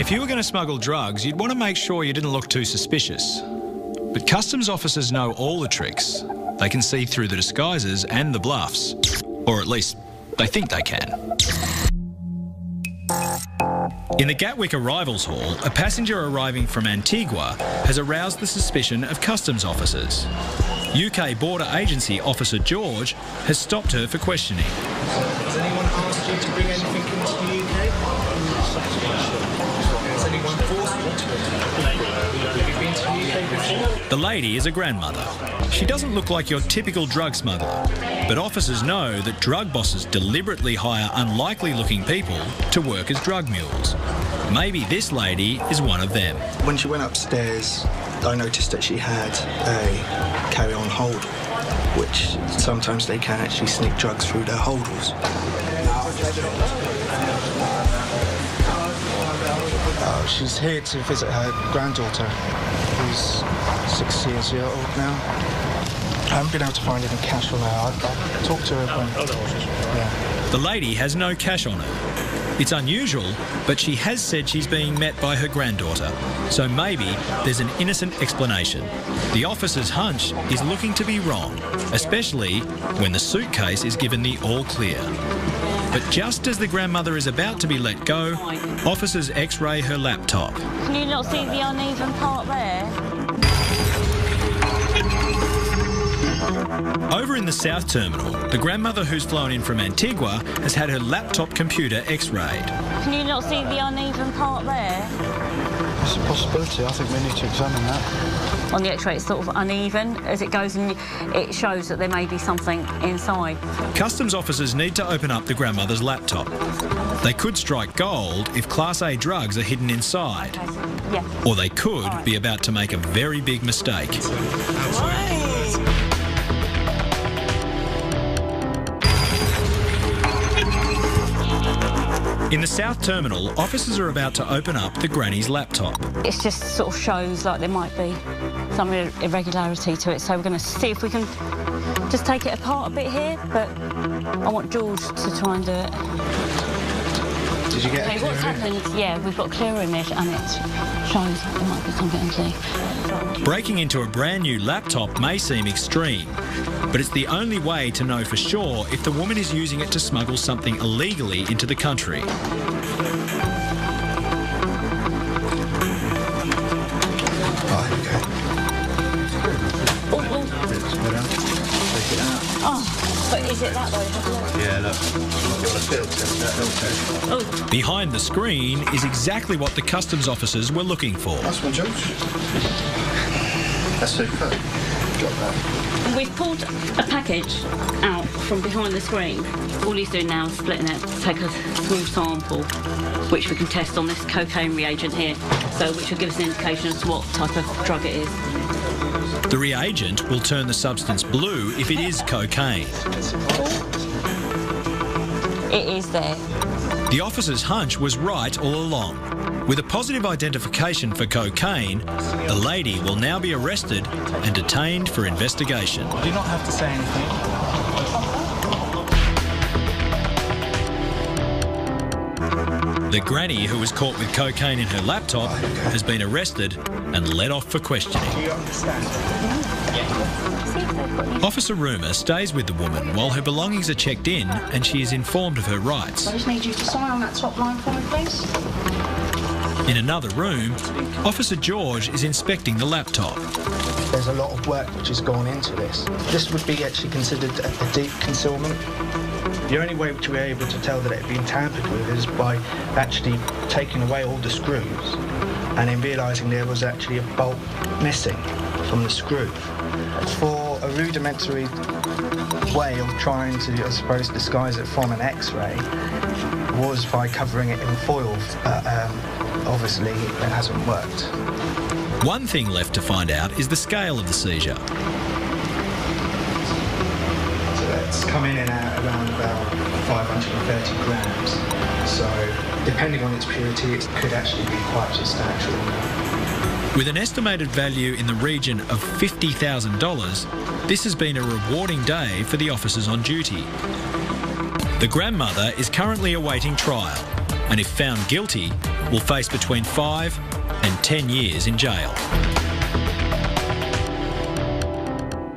If you were going to smuggle drugs, you'd want to make sure you didn't look too suspicious. But customs officers know all the tricks. They can see through the disguises and the bluffs. Or at least, they think they can. In the Gatwick Arrivals Hall, a passenger arriving from Antigua has aroused the suspicion of customs officers. UK Border Agency Officer George has stopped her for questioning. Has anyone asked you to bring anything into the UK? Has anyone forced you to? Have you been to the UK before? The lady is a grandmother. She doesn't look like your typical drug smuggler, but officers know that drug bosses deliberately hire unlikely-looking people to work as drug mules. Maybe this lady is one of them. When she went upstairs, I noticed that she had a carry-on hold, which sometimes they can actually sneak drugs through their holdalls. She's here to visit her granddaughter, who's 6 years old now. I haven't been able to find any cash on her. I'll talk to her when... Yeah. The lady has no cash on her. It's unusual, but she has said she's being met by her granddaughter, so maybe there's an innocent explanation. The officer's hunch is looking to be wrong, especially when the suitcase is given the all clear. But just as the grandmother is about to be let go, officers x-ray her laptop. Can you not see the uneven part there? Over in the South Terminal, the grandmother who's flown in from Antigua has had her laptop computer x-rayed. Can you not see the uneven part there? It's a possibility. I think we need to examine that. On the x-ray, it's sort of uneven. As it goes, and it shows that there may be something inside. Customs officers need to open up the grandmother's laptop. They could strike gold if Class A drugs are hidden inside. Yeah. Or they could be about to make a very big mistake. In the South Terminal, officers are about to open up the granny's laptop. It just sort of shows like there might be some irregularity to it, so we're going to see if we can just take it apart a bit here, but I want George to try and do it. Did you get okay, what's happened? Yeah, we've got a clear image and it shows there might be something unclear. Breaking into a brand new laptop may seem extreme, but it's the only way to know for sure if the woman is using it to smuggle something illegally into the country. Oh, but is it that way? Yeah, look. You want a filter? Oh. Behind the screen is exactly what the customs officers were looking for. That's one, George. That's super. Got that. We've pulled a package out from behind the screen. All he's doing now is splitting it to take a small sample, which we can test on this cocaine reagent here, so which will give us an indication as to what type of drug it is. The reagent will turn the substance blue if it is cocaine. It is there. The officer's hunch was right all along. With a positive identification for cocaine, the lady will now be arrested and detained for investigation. You do not have to say anything. The granny who was caught with cocaine in her laptop has been arrested and led off for questioning. Do you understand? Officer Rumour stays with the woman while her belongings are checked in and she is informed of her rights. I just need you to sign on that top line for me, please. In another room, Officer George is inspecting the laptop. There's a lot of work which has gone into this. This would be actually considered a deep concealment. The only way which we're able to tell that it had been tampered with is by actually taking away all the screws and then realising there was actually a bolt missing from the screw. For a rudimentary way of trying to, I suppose, disguise it from an X-ray was by covering it in foil, but obviously it hasn't worked. One thing left to find out is the scale of the seizure. So that's coming in at around about 530 grams. So depending on its purity, it could actually be quite substantial. With an estimated value in the region of $50,000, this has been a rewarding day for the officers on duty. The grandmother is currently awaiting trial. and if found guilty, will face between 5 and 10 years in jail.